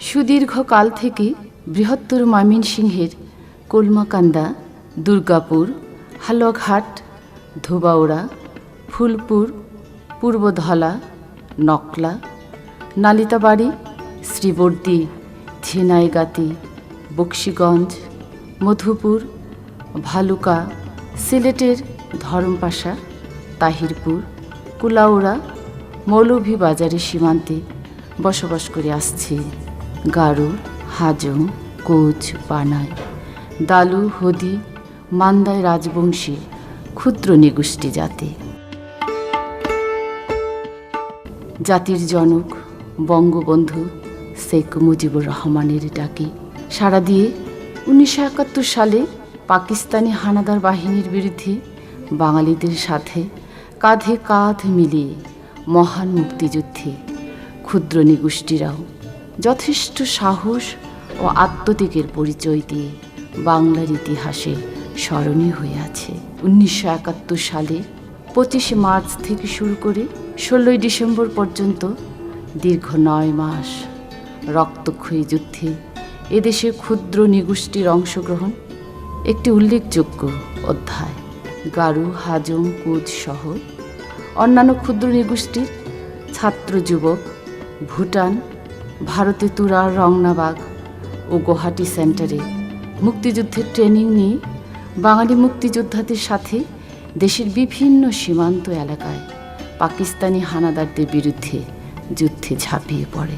সুদীর্ঘকাল থেকে বৃহত্তর ময়মনসিংহের কলমাকান্দা, দুর্গাপুর, হালুয়াঘাট, ধোবাউড়া, ফুলপুর, পূর্বধলা, নকলা, নালিতাবাড়ি, শ্রীবর্দী, ঝিনাইগাতি, বক্সিগঞ্জ, মধুপুর, ভালুকা, সিলেটের ধরমপাশা, তাহিরপুর, কুলাউড়া, মৌলভীবাজারের সীমান্তে বসবাস করে আসছে গারো, হাজং, কোচ, বানাই, দালু, হদি, মান্দায় রাজবংশী ক্ষুদ্র নিগোষ্ঠী জাতি। জাতির জনক বঙ্গবন্ধু শেখ মুজিবুর রহমানের ডাকে সাড়া দিয়ে 1971 সালে পাকিস্তানি হানাদার বাহিনীর বিরুদ্ধে বাঙালিদের সাথে কাঁধে কাঁধ মিলিয়ে মহান মুক্তিযুদ্ধে ক্ষুদ্র নিগোষ্ঠীরাও যথেষ্ট সাহস ও আত্মত্যাগের পরিচয় দিয়ে বাংলার ইতিহাসে স্মরণীয় হয়ে আছে। 1971 সালে 25 মার্চ থেকে শুরু করে 16 ডিসেম্বর পর্যন্ত দীর্ঘ 9 মাস রক্তক্ষয়ী যুদ্ধে এদেশের ক্ষুদ্র নিগোষ্ঠীর অংশগ্রহণ একটি উল্লেখযোগ্য অধ্যায়। গারো, হাজং, কোচ সহ অন্যান্য ক্ষুদ্র নিগোষ্ঠীর ছাত্র যুবক ভুটান, ভারতে তুরার, রংনাবাগ ও গুয়াহাটি সেন্টারে মুক্তিযুদ্ধের ট্রেনিং নিয়ে বাঙালি মুক্তিযোদ্ধাদের সাথে দেশের বিভিন্ন সীমান্ত এলাকায় পাকিস্তানি হানাদারদের বিরুদ্ধে যুদ্ধে ঝাঁপিয়ে পড়ে।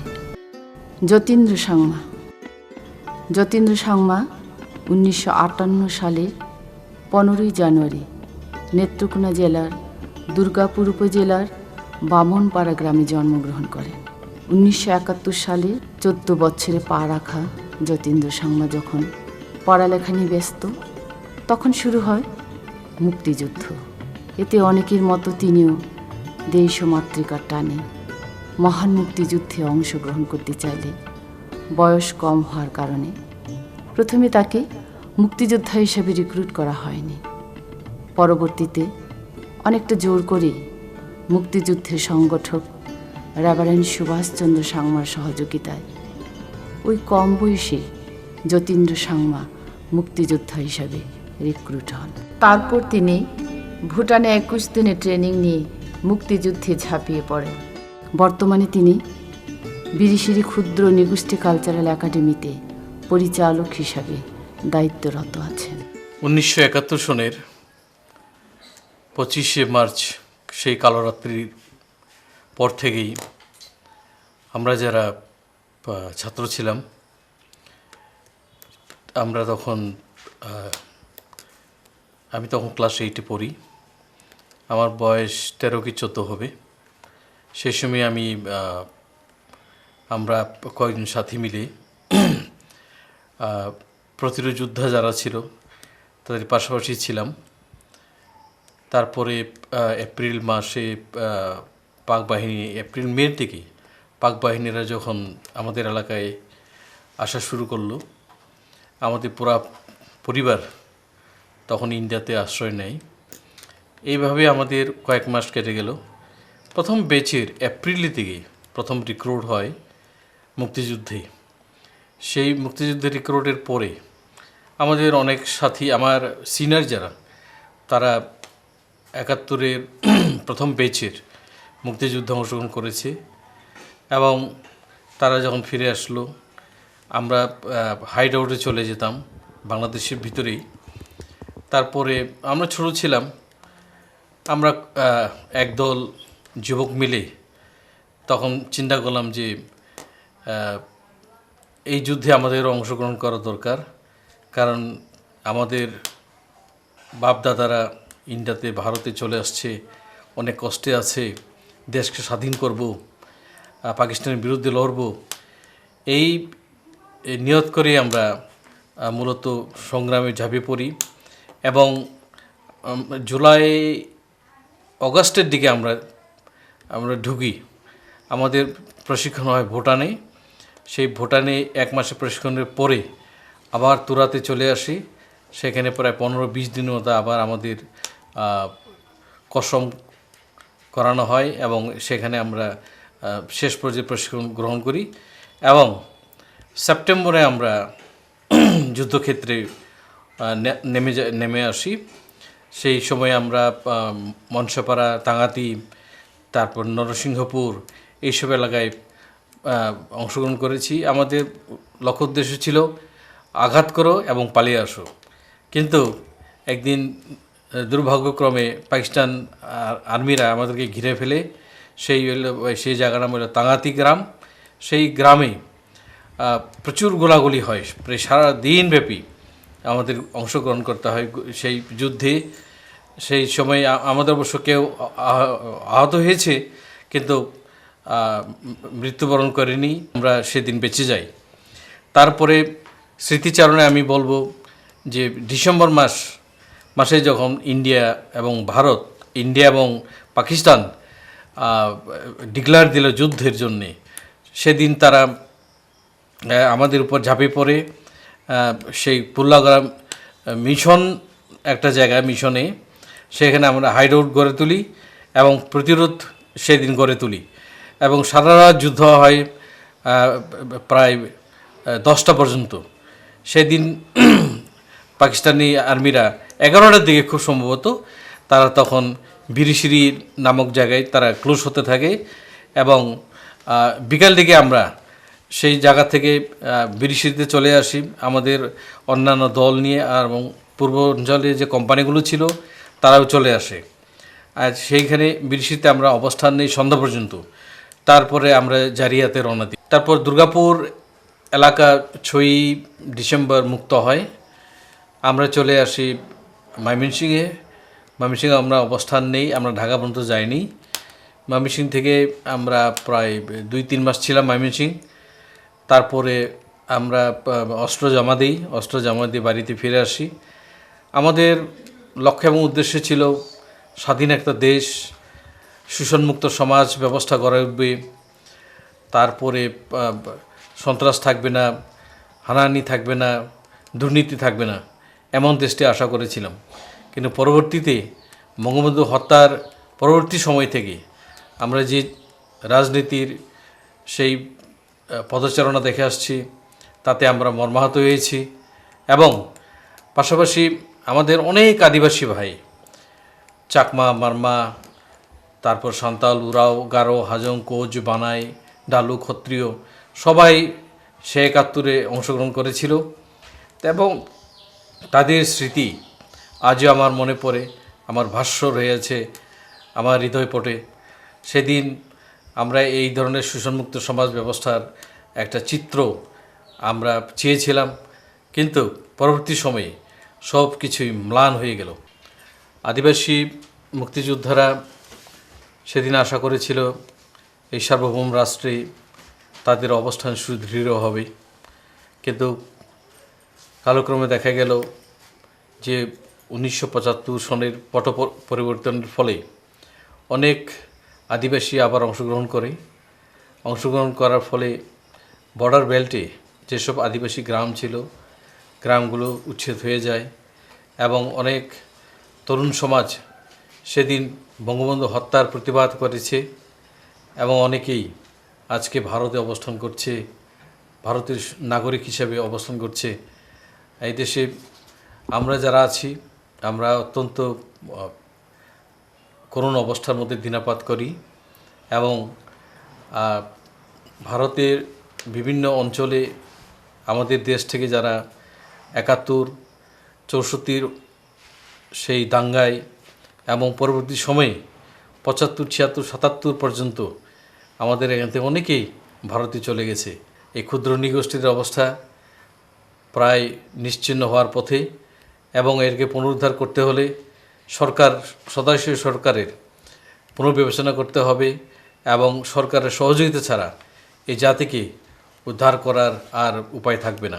যতীন্দ্র সাংমা 1958 সালের 15 জানুয়ারি নেত্রকোনা জেলার দুর্গাপুর উপজেলার বামনপাড়া গ্রামে জন্মগ্রহণ করেন। 1971 সালে 14 বছরে পা রাখা যতীন্দ্র সাংমা যখন পড়ালেখা নিয়ে ব্যস্ত, তখন শুরু হয় মুক্তিযুদ্ধ। এতে অনেকের মতো তিনিও দেশ ও মাতৃকার টানে মহান মুক্তিযুদ্ধে অংশগ্রহণ করতে চাইলে বয়স কম হওয়ার কারণে প্রথমে তাকে মুক্তিযোদ্ধা হিসেবে রিক্রুট করা হয়নি। পরবর্তীতে অনেকটা জোর করে মুক্তিযুদ্ধের সংগঠক রেভারেন্ড সুভাষচন্দ্র সাংমার সহযোগিতায় ওই কম বয়সে যতীন্দ্র সাংমা মুক্তিযোদ্ধা হিসাবে রিক্রুট হন। তারপর তিনি ভুটানে 21 দিনের ট্রেনিং নিয়ে মুক্তিযুদ্ধে ঝাঁপিয়ে পড়েন। বর্তমানে তিনি বিরিশিরি ক্ষুদ্র নিগোষ্ঠী কালচারাল একাডেমিতে পরিচালক হিসাবে দায়িত্বরত আছেন। 1971 সনের 25শে মার্চ সেই কালরাত্রির পর থেকেই আমরা যারা ছাত্র ছিলাম, আমরা তখন আমি তখন ক্লাস 8-এ পড়ি। আমার বয়স 13 কি 14 হবে। সেই সময় আমরা কয়েকজন সাথী মিলে প্রতিরোধ যোদ্ধা যারা ছিল তাদের পাশাপাশি ছিলাম। তারপরে এপ্রিল মাসে এপ্রিল মের দিকে পাক বাহিনীরা যখন আমাদের এলাকায় আসা শুরু করলো, আমাদের পুরা পরিবার তখন ইন্ডিয়াতে আশ্রয় নেয়। এইভাবে আমাদের কয়েক মাস কেটে গেল। প্রথম ব্যাচের এপ্রিলের দিকে প্রথম রিক্রুট হয় মুক্তিযুদ্ধে। সেই মুক্তিযুদ্ধের রিক্রুটের পরে আমাদের অনেক সাথী, আমার সিনিয়র যারা, তারা 71-এর প্রথম ব্যাচের মুক্তিযুদ্ধে অংশগ্রহণ করেছে এবং তারা যখন ফিরে আসলো, আমরা হাইড আউটে চলে যেতাম বাংলাদেশের ভিতরেই। তারপরে আমরা ছোট ছিলাম, আমরা একদল যুবক মিলে তখন চিন্তা করলাম যে এই যুদ্ধে আমাদের অংশগ্রহণ করা দরকার, কারণ আমাদের বাপদাদারা ইন্ডিয়াতে, ভারতে চলে আসছে, অনেক কষ্টে আছে, দেশকে স্বাধীন করব, পাকিস্তানের বিরুদ্ধে লড়ব। এই নিয়ত করে আমরা মূলত সংগ্রামে ঝাঁপিয়ে পড়ি এবং আগস্টের দিকে আমরা ঢুকি। আমাদের প্রশিক্ষণ হয় ভুটানে। সেই ভুটানে 1 মাসের প্রশিক্ষণের পরে আবার তুরাতে চলে আসি। সেখানে প্রায় 15-20 দিনের মতো আবার আমাদের কসম করানো হয় এবং সেখানে আমরা শেষ পর্যায়ে প্রশিক্ষণ গ্রহণ করি এবং সেপ্টেম্বরে আমরা যুদ্ধক্ষেত্রে নেমে আসি। সেই সময় আমরা মনসাপাড়া, তাঙ্গাতি, তারপর নরসিংহপুর এইসব এলাকায় অংশগ্রহণ করেছি। আমাদের লক্ষ্য উদ্দেশ্য ছিল আঘাত করো এবং পালিয়ে আসো। কিন্তু একদিন দুর্ভাগ্যক্রমে পাকিস্তান আর্মিরা আমাদেরকে ঘিরে ফেলে। সেই জায়গার নাম হলো তাঙ্গাতি গ্রাম। সেই গ্রামে প্রচুর গোলাগুলি হয়, প্রায় সারা দিনব্যাপী আমাদের অংশগ্রহণ করতে হয় সেই যুদ্ধে। সেই সময় আমাদের অবশ্য কেউ আহত হয়েছে, কিন্তু মৃত্যুবরণ করেনি, আমরা সেদিন বেঁচে যাই। তারপরে স্মৃতিচারণে আমি বলবো যে ডিসেম্বর মাসে যখন ইন্ডিয়া এবং পাকিস্তান ডিক্লেয়ার দিল যুদ্ধের জন্যে, সেদিন তারা আমাদের উপর ঝাঁপিয়ে পড়ে। সেই পুল্লাগ্রাম মিশন একটা জায়গায়, মিশনে সেখানে আমরা হাইডআউট গড়ে তুলি এবং প্রতিরোধ সেদিন গড়ে তুলি এবং সারা রাত যুদ্ধ হয় প্রায় 10টা পর্যন্ত। সেদিন পাকিস্তানি আর্মিরা 11টার দিকে খুব সম্ভবত তারা তখন বিরিশিরি নামক জায়গায় তারা ক্লোজ হতে থাকে এবং বিকাল দিকে আমরা সেই জায়গা থেকে বিরিশিরিতে চলে আসি আমাদের অন্যান্য দল নিয়ে, এবং পূর্বাঞ্চলে যে কোম্পানিগুলো ছিল তারাও চলে আসে। আর সেইখানে বিরিশিরিতে আমরা অবস্থান নেই সন্ধ্যা পর্যন্ত। তারপরে আমরা জারিয়াতে রওনা দিই। তারপর দুর্গাপুর এলাকা 6ই ডিসেম্বর মুক্ত হয়। আমরা চলে আসি ময়মনসিংহে। ময়মনসিংহে আমরা অবস্থান নেই, আমরা ঢাকা পর্যন্ত যাইনি। ময়মনসিংহ থেকে আমরা প্রায় 2-3 মাস ছিলাম ময়মনসিংহ। তারপরে আমরা অস্ত্র জমা দিই, অস্ত্র জমা দিয়ে বাড়িতে ফিরে আসি। আমাদের লক্ষ্য এবং উদ্দেশ্য ছিল স্বাধীন একটা দেশ, শোষণমুক্ত সমাজ ব্যবস্থা গড়ে উঠবে, তারপরে সন্ত্রাস থাকবে না, হানাহানি থাকবে না, দুর্নীতি থাকবে না, এমন দেশটি আশা করেছিলাম। কিন্তু পরবর্তীতে বঙ্গবন্ধু হত্যার পরবর্তী সময় থেকে আমরা যে রাজনীতির সেই পদচারণা দেখে আসছি, তাতে আমরা মর্মাহত হয়েছি। এবং পাশাপাশি আমাদের অনেক আদিবাসী ভাই, চাকমা, মারমা, তারপর সান্তাল, উরাও, গারো, হাজং, কোচ, বানাই, ডালু, ক্ষত্রিয় সবাই সে 71-এ অংশগ্রহণ করেছিল এবং তাদের স্মৃতি আজও আমার মনে পড়ে, আমার ভাষ্য রয়েছে আমার হৃদয়পটে। সেদিন আমরা এই ধরনের শোষণমুক্ত সমাজ ব্যবস্থার একটা চিত্র আমরা চেয়েছিলাম, কিন্তু পরবর্তী সময়ে সব কিছুই ম্লান হয়ে গেল। আদিবাসী মুক্তিযোদ্ধারা সেদিন আশা করেছিল এই সার্বভৌম রাষ্ট্রে তাদের অবস্থান সুদৃঢ় হবে, কিন্তু কালক্রমে দেখা গেল যে 1975 সনের পট পরিবর্তনের ফলে অনেক আদিবাসী আবার অংশগ্রহণ করার ফলে বর্ডার বেল্টে যেসব আদিবাসী গ্রাম ছিল, গ্রামগুলো উচ্ছেদ হয়ে যায় এবং অনেক তরুণ সমাজ সেদিন বঙ্গবন্ধু হত্যার প্রতিবাদ করেছে এবং অনেকেই আজকে ভারতে অবস্থান করছে, ভারতের নাগরিক হিসেবে অবস্থান করছে। এই দেশে আমরা যারা আছি, আমরা অত্যন্ত করুণ অবস্থার মধ্যে দিনাপাত করি এবং ভারতের বিভিন্ন অঞ্চলে আমাদের দেশ থেকে যারা 71, 64 সেই দাঙ্গায় এবং পরবর্তী সময়ে 75, 76, 77 পর্যন্ত আমাদের এখান থেকে অনেকেই ভারতে চলে গেছে। এই ক্ষুদ্র নৃগোষ্ঠীর অবস্থা প্রায় নিশ্চিহ্ন হওয়ার পথে এবং এরকে পুনরুদ্ধার করতে হলে সদাশয় সরকারের পুনর্বিবেচনা করতে হবে এবং সরকারের সহযোগিতা ছাড়া এই জাতিকে উদ্ধার করার আর উপায় থাকবে না।